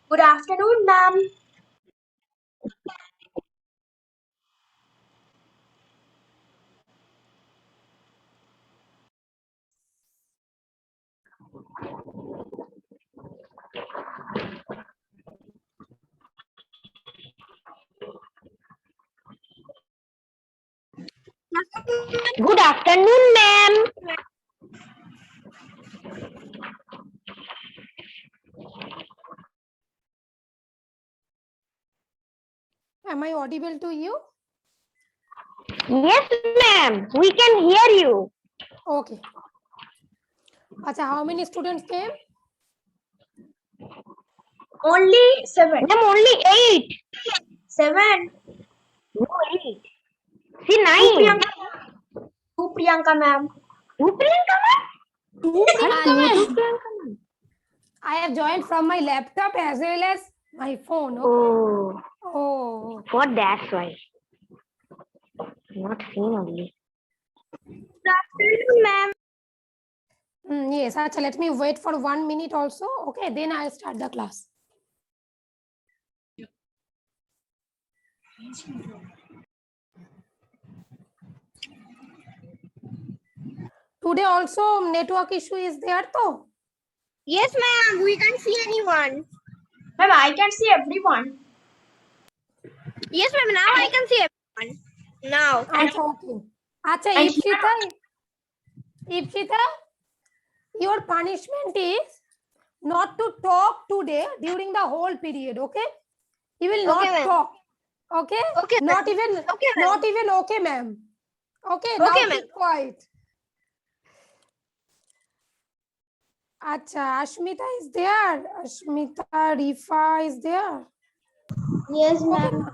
Good afternoon, ma'am. Good afternoon, ma'am. Am I audible to you? Yes, ma'am. We can hear you. Okay. Acha, how many students came? Only seven. Ma'am, only 8. Seven. No, 8. See, Two 9. Priyanka. Two Priyanka, ma'am. Two Priyanka, ma'am? Two Priyanka, Two ma'am. Priyanka, ma'am. I have joined from my laptop as well as my phone. Okay. Oh, Oh, for that's why. Not seen only. Good afternoon, ma'am. yes. Acha, let me wait for 1 minute also. Okay, then I'll start the class. Today also network issue is there too. Yes, ma'am. We can't see anyone. Ma'am, I can see everyone. Yes, ma'am. Now I can see everyone. Now. Acha, okay. Acha, And here, Ipshita, your punishment is not to talk today during the whole period. Okay, you will Okay, not ma'am. talk. Okay, Okay, not ma'am. even Okay, ma'am. not even okay, ma'am. Okay, now Okay, ma'am. keep quiet. Acha, Ashmita is there. Ashmita, Rifa is there. yes, Okay, ma'am.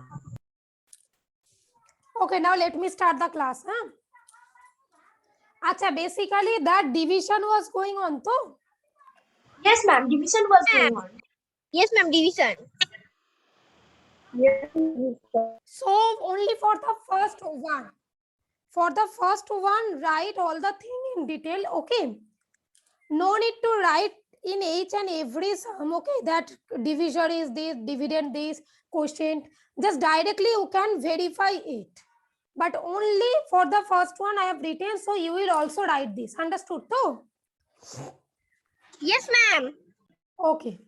okay, now let me start the class. Huh? Acha, basically that division was going on too. Yes, ma'am. Division was Ma'am. going on. Yes, ma'am. Division. Yes. So only for the first one. For the first one, write all the thing in detail. Okay. No need to write in each and every sum. Okay, that divisor is this, dividend this, quotient. Just directly you can verify it. But only for the first one I have written. So you will also write this. Understood too? Yes, ma'am. Okay.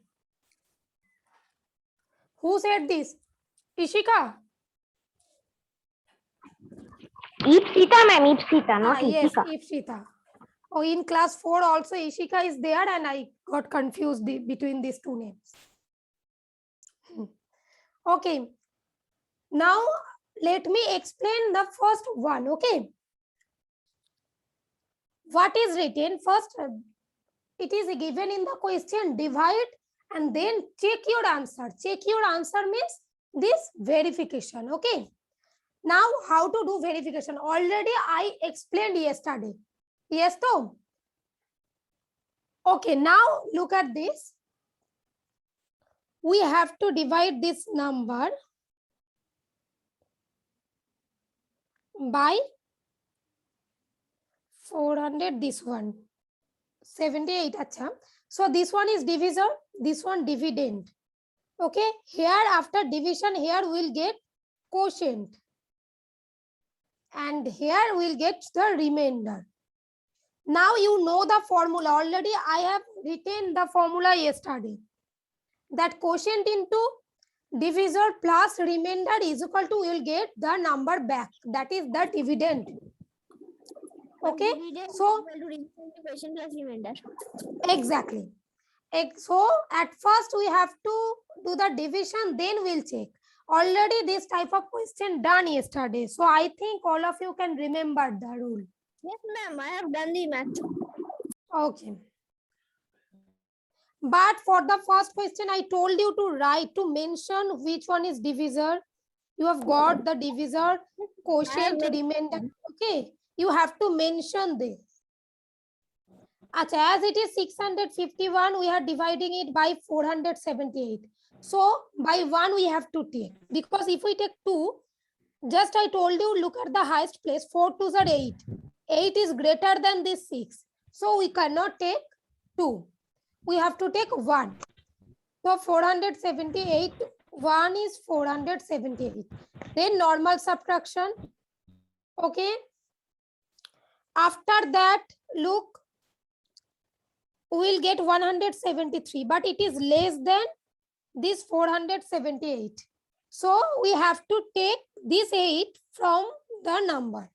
Who said this? Ishika? Ipsita, ma'am. Ipsita, not Yes, Ipika. Ipshita. Oh, in class 4 also Ishika is there and I got confused between these two names. Okay. Now let me explain the first one. Okay. What is written first? It is given in the question, divide and then check your answer. Check your answer means this verification. Okay. Now how to do verification? Already I explained yesterday. Yes, Tom? Okay, now look at this. We have to divide this number by 400, this one 78. Acha. So this one is divisor, this one dividend. Okay, here after division, here we'll get quotient and here we'll get the remainder. Now you know the formula. Already I have written the formula yesterday. That quotient into divisor plus remainder is equal to, you'll get the number back. That is the dividend. Okay, so exactly. So at first we have to do the division, then we'll check. Already this type of question done yesterday. So I think all of you can remember the rule. Yes, ma'am. I have done the math. Okay. But for the first question, I told you to write, to mention which one is divisor. You have got the divisor, quotient, remainder. Okay. You have to mention this. As it is 651, we are dividing it by 478. So by 1 we have to take. Because if we take 2, just I told you, look at the highest place. 4 2s are 8. 8 is greater than this 6. So we cannot take 2. We have to take 1. So 478, 1 is 478. Then normal subtraction. Okay. After that, look, we'll get 173, but it is less than this 478. So we have to take this 8 from the number.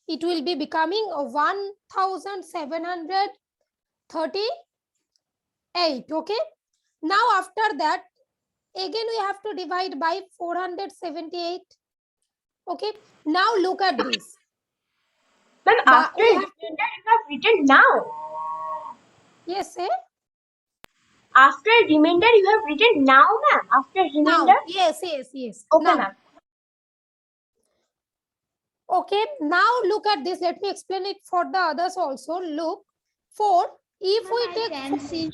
It will be becoming 1738. Okay. Now after that, again we have to divide by 478. Okay. Now look at this. Ma'am, after we have remainder you have written now. Yes, eh? After remainder you have written now, ma'am. After remainder. Now, yes. Okay, Now. ma'am. Okay, now look at this. Let me explain it for the others also. Look, 4. If we take, I can see.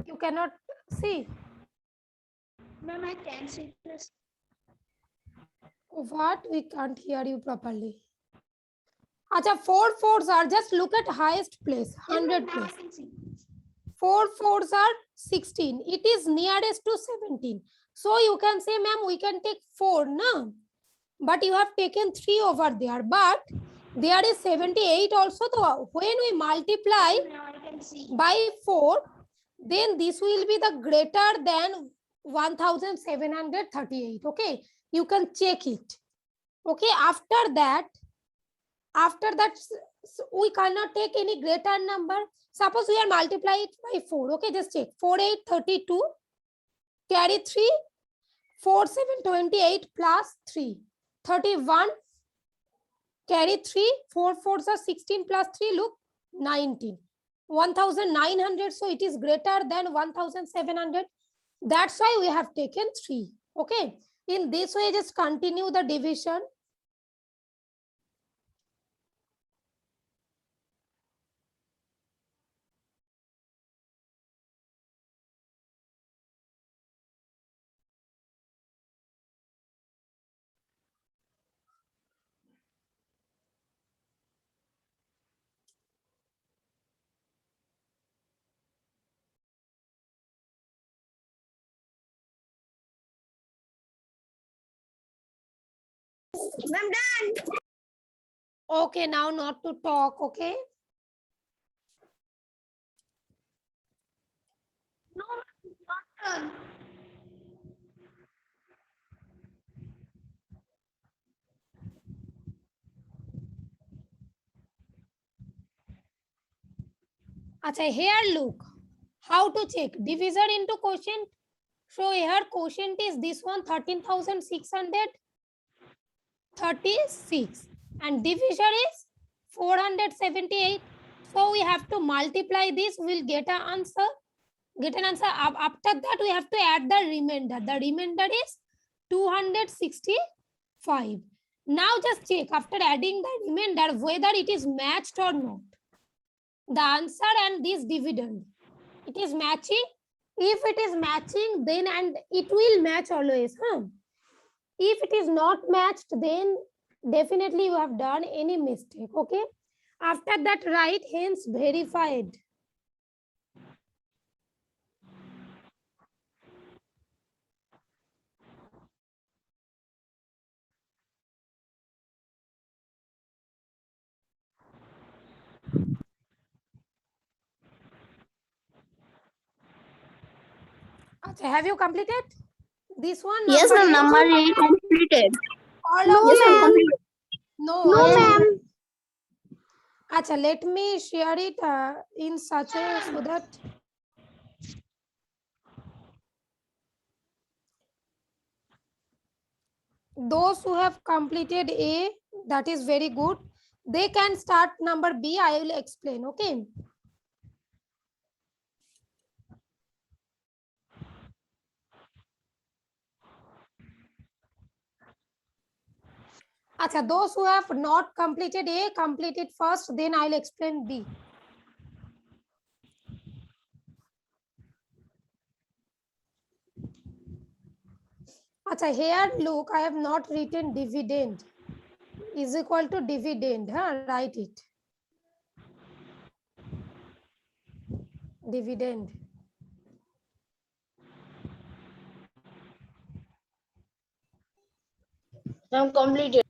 you cannot see. Ma'am, I can see this. What? We can't hear you properly. Acha, 4 fours are, just look at highest place, 100 place. 4 fours are 16. It is nearest to 17. So you can say, ma'am, we can take 4, no? But you have taken 3 over there. But there is 78 also. So when we multiply by 4, then this will be the greater than 1738. Okay, you can check it. Okay, after that we cannot take any greater number. Suppose we are multiply it by 4. Okay, just check. 4 8 32, carry 3, 4 7 28 plus 3 31, carry 3, 4 4s are 16 plus 3, look, 19, 1900. So it is greater than 1700. That's why we have taken 3. Okay, in this way just continue the division. I'm done. Okay, now not to talk. Okay, No, not done. acha, here look how to check divisor into quotient. So here quotient is this one, 13,636, and divisor is 478. So we have to multiply this, we'll get an answer. After that we have to add the remainder. The remainder is 265. Now just check after adding the remainder whether it is matched or not. The answer and this dividend, it is matching. If it is matching, then and it will match always. If it is not matched, then definitely you have done any mistake. Okay, after that write hence verified. Okay, have you completed this one? Yes, ma'am. Number 8 completed. All No, of ma'am. them? Completed. No, No, ma'am. Acha, let me share it in such a way so that those who have completed A, that is very good. They can start number B. I will explain. Okay. Acha, those who have not completed A, complete it first, then I'll explain B. Acha, here look, I have not written dividend is equal to dividend. Write it. Dividend. I'm completed.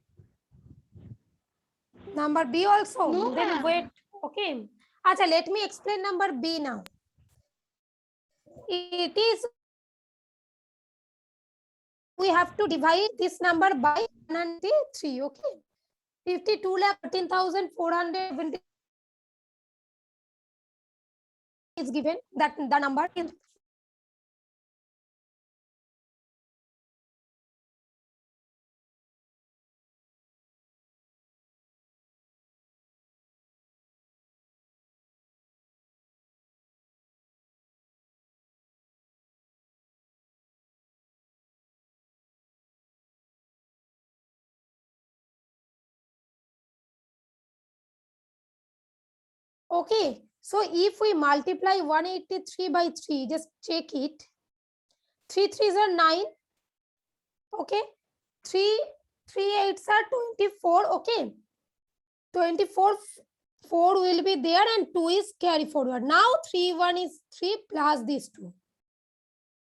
Number B also. No, Then ma'am. wait. Okay. Acha, let me explain number B now. It is, we have to divide this number by 103. Okay. 52,13,470 is given. That the number is. Okay, so if we multiply 183 by 3, just check it. 3 3s are 9. Okay, 3 8s are 24. Okay, 24 4 will be there and 2 is carry forward. Now 3 1 is 3 plus these 2.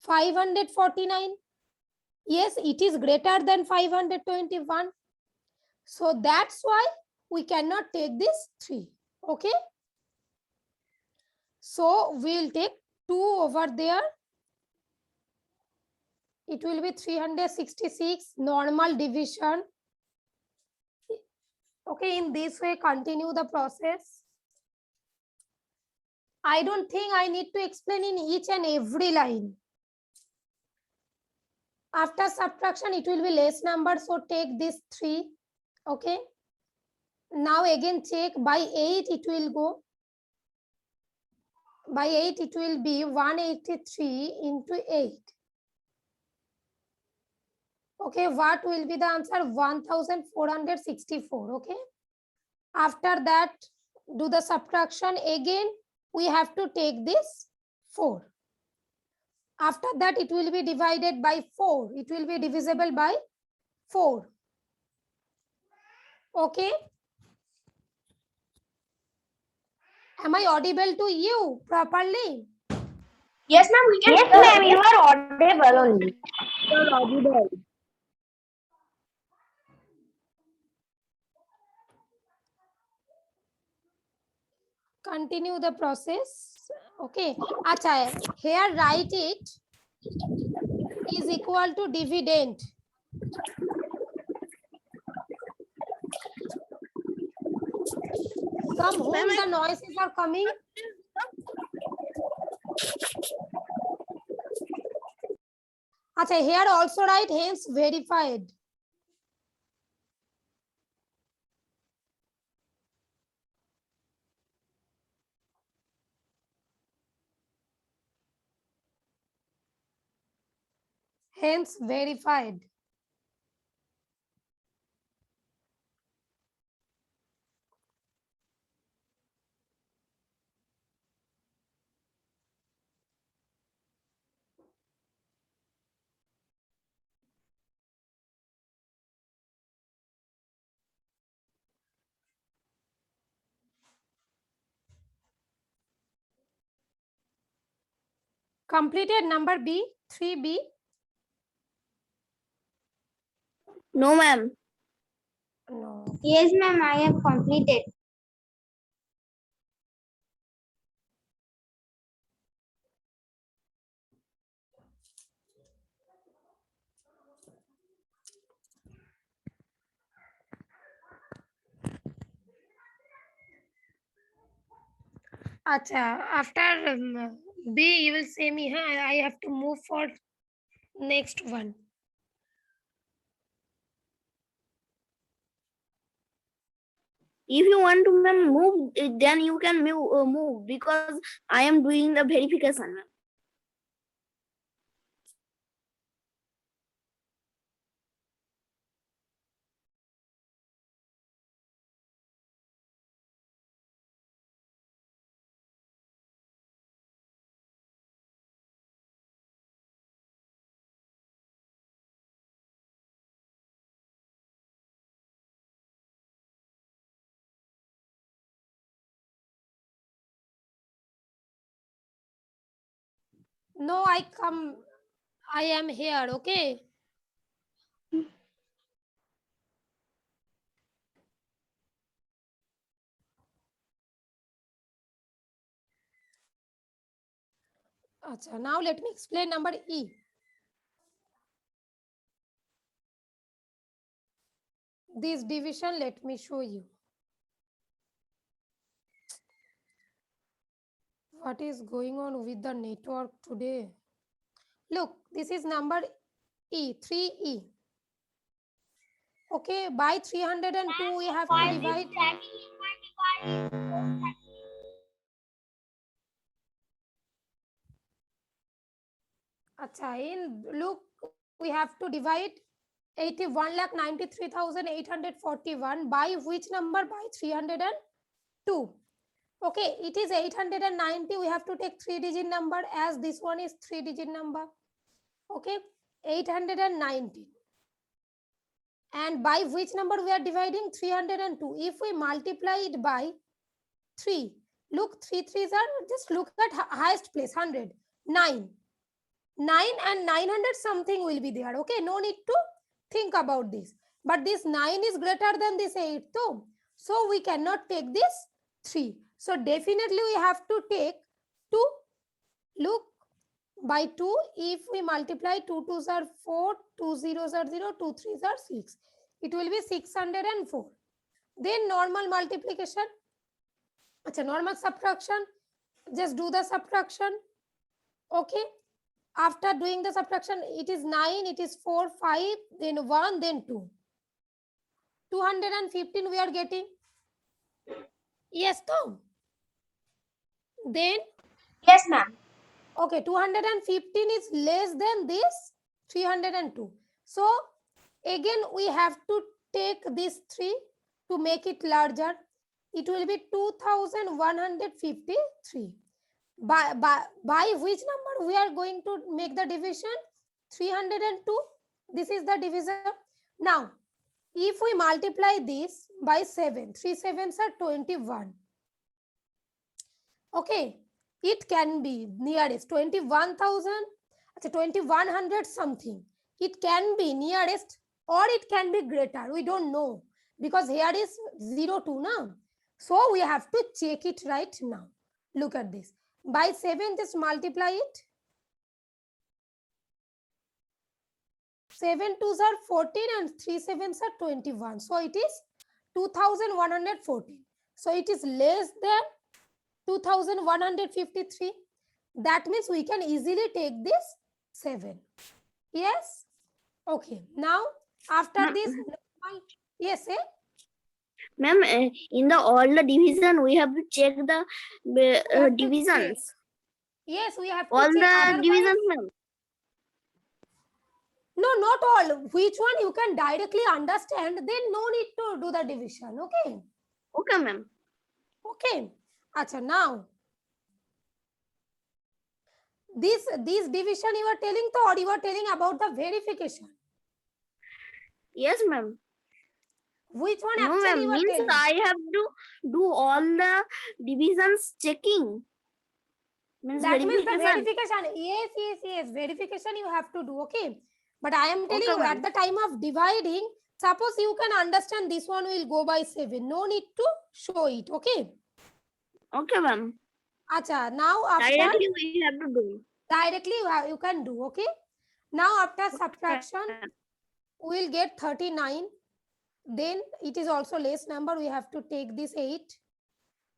549. Yes, it is greater than 521. So that's why we cannot take this 3. Okay. So we'll take 2 over there. It will be 366, normal division. Okay, in this way, continue the process. I don't think I need to explain in each and every line. After subtraction, it will be less number. So take this 3. Okay. Now again check by 8, it will go. By 8, it will be 183 into 8. Okay, what will be the answer? 1464. Okay. After that, do the subtraction again. We have to take this 4. After that, it will be divided by 4. It will be divisible by 4. Okay. Am I audible to you properly? Yes, ma'am, we can. Yes, ma'am, you are audible only. You are audible. Continue the process. Okay. Acha, here write it is equal to dividend. From whom the noises are coming? Acha, here also write hence verified. Hence verified. Completed number B, 3B. No, ma'am. No. Yes, ma'am, I have completed. Acha, after B, you will say me, huh? I have to move for next one. If you want to ma'am move, then you can move because I am doing the verification. Ma'am. No, I am here, okay? Acha, now let me explain number E. This division, let me show you. What is going on with the network today? Look, this is number E, 3E. Okay, by 302 we have to divide. Acha, in look, we have to divide 81,93,841 by which number? By 302. Okay, it is 890. We have to take 3-digit number as this one is 3-digit number. Okay, 890. And by which number we are dividing? 302. If we multiply it by 3, look, 3 3s are, just look at highest place, 100, 9. 9 and 900 something will be there. Okay, no need to think about this. But this 9 is greater than this 8 too. So we cannot take this 3. So definitely we have to take 2. Look, by 2, if we multiply 2 2s are 4, 2 zeros are 0, 2 3s are 6. It will be 604. Then normal multiplication. Achha, normal subtraction. Just do the subtraction. Okay. After doing the subtraction, it is 9, it is 4, 5, then 1, then 2. 215 we are getting. Yes, Tom. Then, Yes, ma'am. okay, 215 is less than this 302. So, again, we have to take this 3 to make it larger. It will be 2153. By which number we are going to make the division? 302. This is the divisor. Now, if we multiply this by 7, 3 7s are 21. Okay, it can be nearest 21,000, 2100 something. It can be nearest or it can be greater. We don't know because here is 0 2 now. So we have to check it right now. Look at this. By 7, just multiply it. 7 2s are 14 and 3 7s are 21. So it is 2114. So it is less than 2153. That means we can easily take this 7. Yes? Okay. Now, after this, yes, eh? Ma'am, in the all the division, we have to check the have to divisions. Yes, we have to All check. the Otherwise- divisions, ma'am. No, not all. Which one you can directly understand, then no need to do the division. Okay. Okay, ma'am. Okay. Acha, now this division you are telling to, or you are telling about the verification? Yes, ma'am. Which one No, actually you ma'am. are Means telling? I have to do all the divisions checking. Means That means the verification. verification. Yes. Verification you have to do. Okay. But I am telling Okay, you ma'am. at the time of dividing, suppose you can understand this one will go by 7. No need to show it. Okay. Okay, ma'am. Acha, now after Directly we have to do. directly you can do. Okay. Now after subtraction, we will get 39. Then it is also less number. We have to take this 8.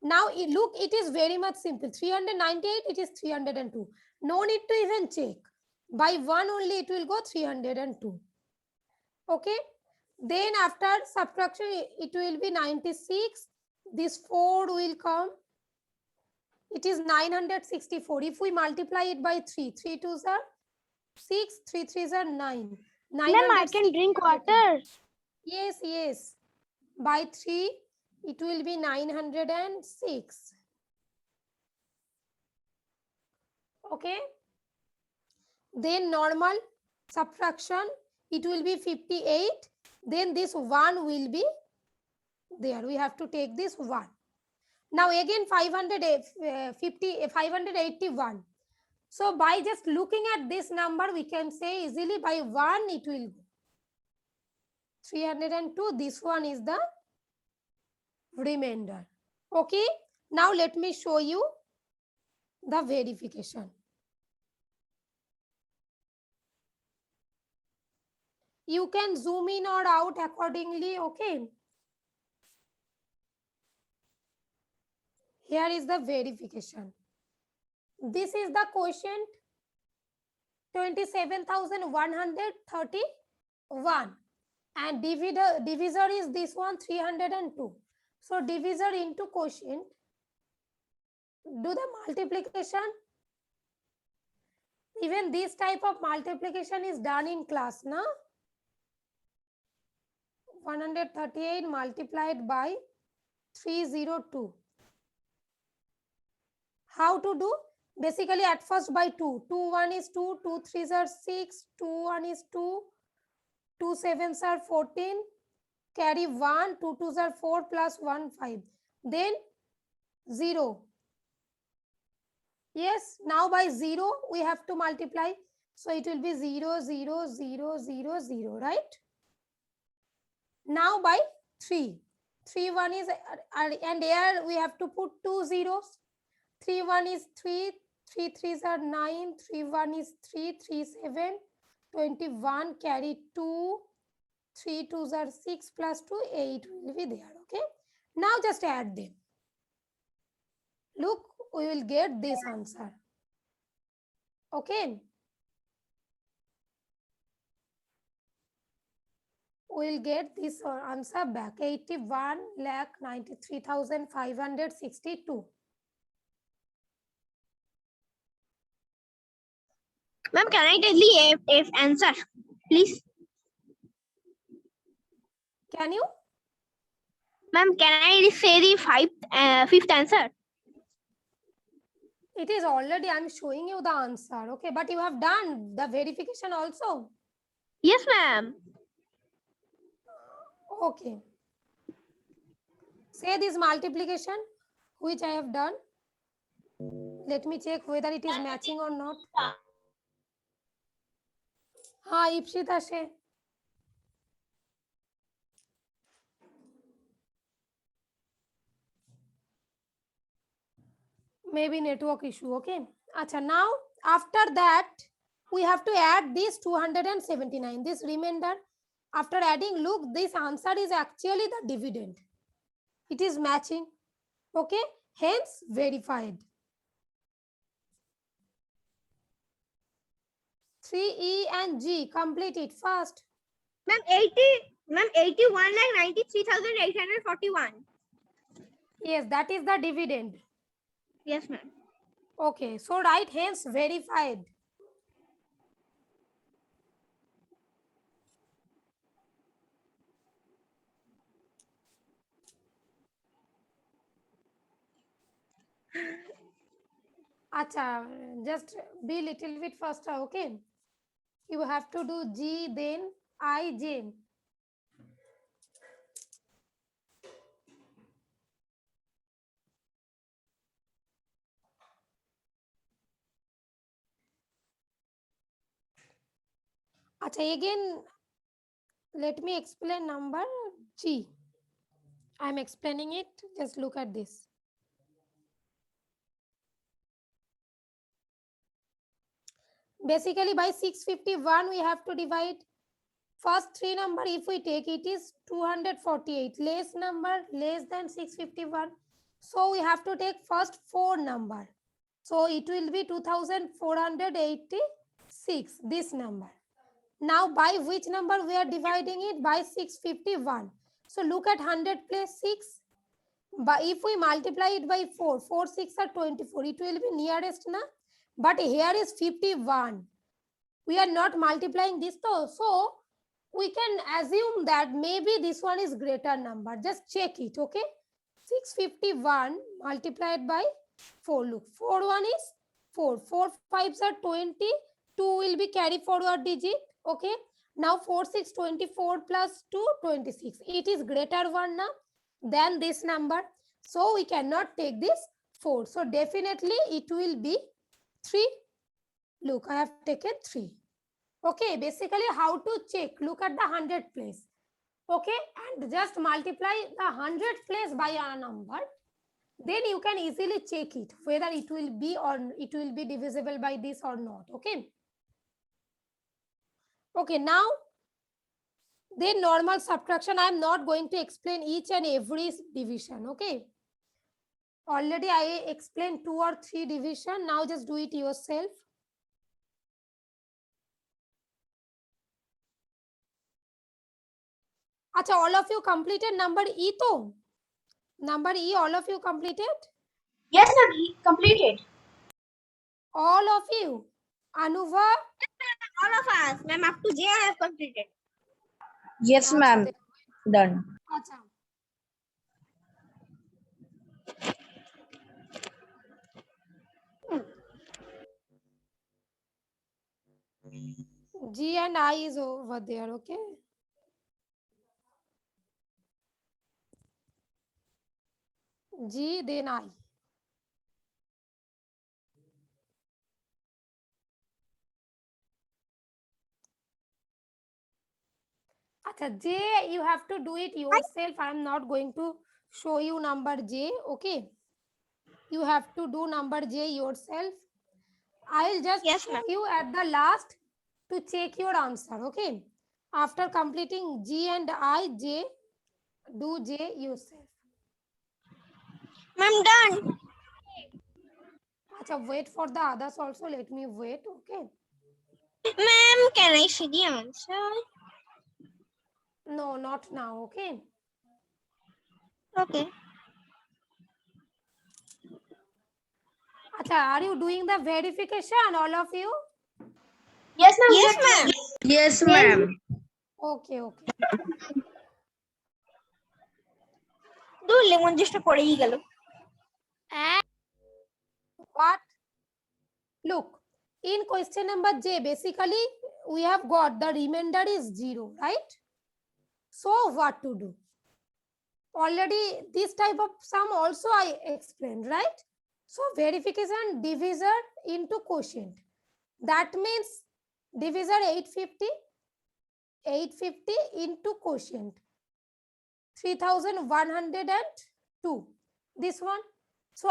Now look, it is very much simple. 398, it is 302. No need to even check. By 1 only it will go 302. Okay. Then after subtraction, it will be 96. This 4 will come. It is 964. If we multiply it by 3, 3 2s are 6, 3 3s are 9. Ma'am, I can drink water. Yes. By 3, it will be 906. Okay. Then normal subtraction, it will be 58. Then this 1 will be there. We have to take this 1. Now again 581. So by just looking at this number, we can say easily by 1 it will go. 302, this one is the remainder. Okay. Now let me show you the verification. You can zoom in or out accordingly, okay? Here is the verification. This is the quotient 27,131 and divisor is this one 302. So divisor into quotient, do the multiplication. Even this type of multiplication is done in class, na? 138 multiplied by 302. How to do? Basically at first by 2. 2 1 is 2, 2 3s are 6, 2 1 is 2, 2 7s are 14, carry 1, 2 2s are 4 plus 1 5. Then 0. Yes, now by 0 we have to multiply. So it will be 0 0 0 0 0, right? Now by 3. 3 1 is and here we have to put 2 zeros. 3 1 is 3, 3 3s are 9, 3 1 is 3, 3 7, 21, carry 2, 3 2s are 6 plus 2, 8 will be there, okay? Now just add them. Look, we will get this answer, okay? We will get this answer back, 81,93,562. Ma'am, can I tell the F answer, please? Can you? Ma'am, can I say the fifth answer? It is already, I'm showing you the answer, okay? But you have done the verification also. Yes, ma'am. Okay. Say this multiplication, which I have done. Let me check whether it is matching or not. Ha, Ipshita she. Maybe network issue, okay? Acha, now after that, we have to add this 279, this remainder. After adding, look, this answer is actually the dividend. It is matching, okay? Hence, verified. 3E and G, complete it fast. Ma'am, 81,93,841. Yes, that is the dividend. Yes, ma'am. Okay, so write hence verified. Acha, just be little bit faster, okay? You have to do G, then I, J. Acha, again, let me explain number G. I am explaining it. Just look at this. Basically, by 651, we have to divide. First three number, if we take it is 248. Less number, less than 651. So we have to take first four number. So it will be 2486, this number. Now by which number we are dividing it? By 651. So look at 100 place 6. But if we multiply it by 4, 4 6 are 24. It will be nearest, na? But here is 51. We are not multiplying this though. So we can assume that maybe this one is greater number. Just check it, okay? 651 multiplied by 4. Look, 4 1 is 4. 4 5s are 20. 2 will be carry forward digit, okay? Now 4 6 24 plus 2 26. It is greater one now than this number. So we cannot take this 4. So definitely it will be 3. Look, I have taken 3. Okay, basically how to check? Look at the 100 place. Okay, and just multiply the 100 place by a number. Then you can easily check it whether it will be or it will be divisible by this or not. Okay. Okay, now Then normal subtraction. I am not going to explain each and every division. Okay. Already I explained 2 or 3 division. Now just do it yourself. Acha, all of you completed number E to? Number E, all of you completed? Yes, ma'am. He completed. All of you. Anuva? All of us, ma'am, up to J I have completed. Yes, Acha, ma'am. then- Done. Acha. G and I is over there, okay? G, then I. Acha, J, you have to do it yourself. I am not going to show you number J, okay? You have to do number J yourself. I'll just Yes, show ma'am. you at the last to check your answer, okay? After completing G and I, J, do J yourself. Ma'am, done. Acha, wait for the others also. Let me wait, okay? Ma'am, can I see the answer? No, not now, okay? Okay. Acha, are you doing the verification, all of you? Yes, ma'am. Yes, we are ma'am. Yes, ma'am. Okay, okay. Do lemon juice টা পড়েই গেল। What? Look, in question number J, basically we have got the remainder is 0, right? So what to do? Already this type of sum also I explained, right? So verification divisor into quotient. That means divisor 850, 850 into quotient 3102. This one. So,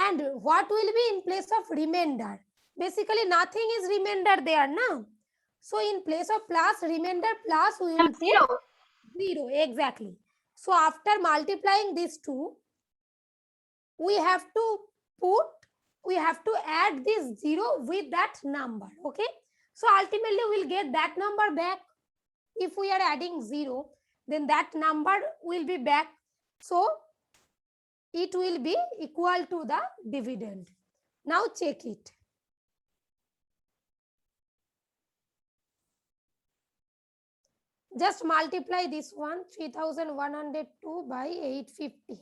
and what will be in place of remainder? Basically nothing is remainder there now. So in place of plus remainder plus we will have put 0. 0, exactly. So after multiplying these two, we have to add this 0 with that number, okay? So ultimately we'll get that number back. If we are adding 0, then that number will be back. So it will be equal to the dividend. Now check it. Just multiply this one, 3102 by 850.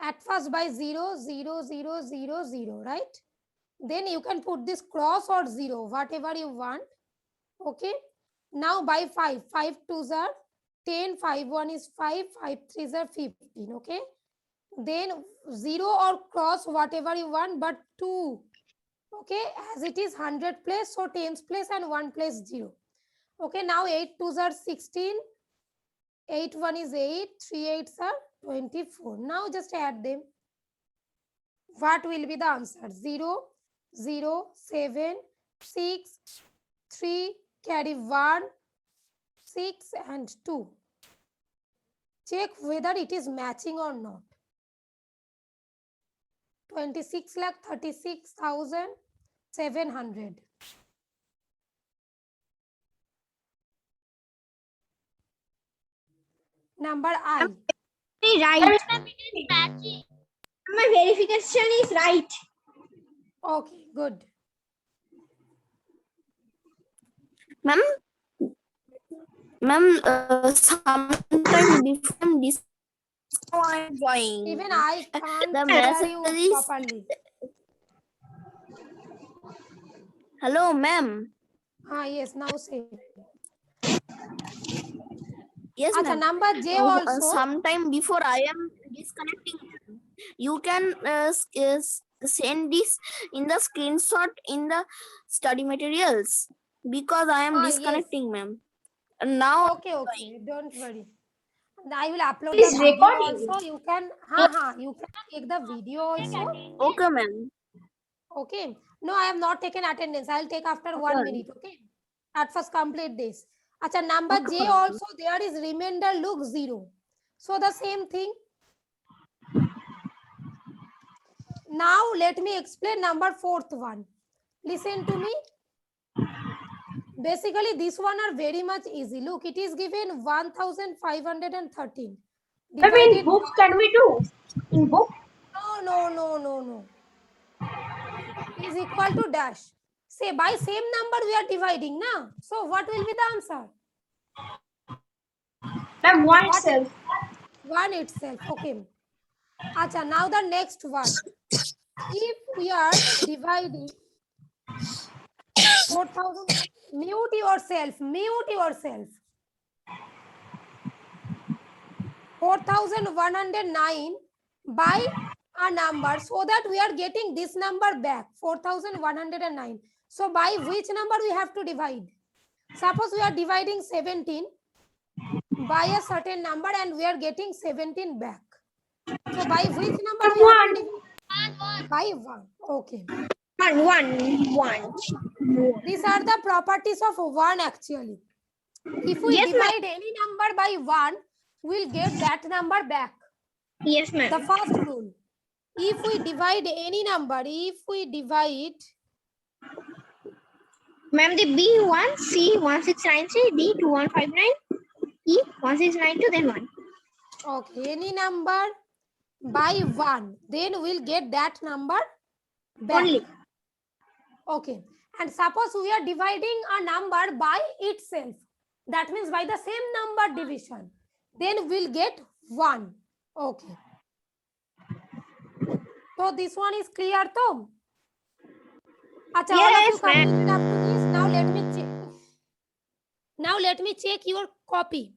At first by 0, 0, 0, 0, 0, right? Then you can put this cross or 0, whatever you want. Okay. Now by 5, 5 2s are 10, 5 1 is 5, 5 3s are 15. Okay. Then 0 or cross whatever you want, but 2. Okay. As it is 100 place, so 10s place and 1 place 0. Okay. Now 8 2s are 16. 8 1 is 8, 3 8s are 24. Now just add them. What will be the answer? 0, 0, 7, 6, 3, carry 1, 6 and 2. Check whether it is matching or not. 26,36,700. Number I. Right. My verification is right. Okay, good. Ma'am, sometime before this, I'm joining. Even I can't The hear message you is- properly. Hello, ma'am. Yes, now say. Yes, Acha, ma'am. number J also. Sometime before I am disconnecting, you can send this in the screenshot in the study materials because I am Yes. disconnecting, ma'am. And now Okay, okay, don't worry. I will upload It is the video recording. also. You can, you can take the video also. okay, ma'am. Okay. No, I have not taken attendance. I'll take after Okay. 1 minute. Okay. At first complete this. Acha, number Okay, J also there is remainder look 0. So the same thing. Now let me explain number fourth one. Listen to me. Basically, this one are very much easy. Look, it is given 1513 Ma'am, in divided book by, can we do? In book? no. Is equal to dash. Say by same number we are dividing now. So what will be the answer? Ma'am, one What? itself. 1 itself. Okay. Acha, now the next one. If we are dividing 4000, mute yourself. 4109 by a number, so that we are getting this number back, 4109. So by which number we have to divide? Suppose we are dividing 17 by a certain number and we are getting 17 back. So by which number we have to divide? By 1. Okay. One. These are the properties of 1 actually. If we Yes, divide any number by 1, we'll get that number back. Yes, The ma'am. first rule. If we divide any number, Ma'am, the B1, C1693, D2159, E1692, then 1. okay, any number by 1, then we'll get that number back. Only. Okay. And suppose we are dividing a number by itself. That means by the same number division. Then we'll get 1. Okay. So this one is clear, Tom? Acha, all of you Yes, ma'am. completed up to this. Now let me check. Now let me check your copy.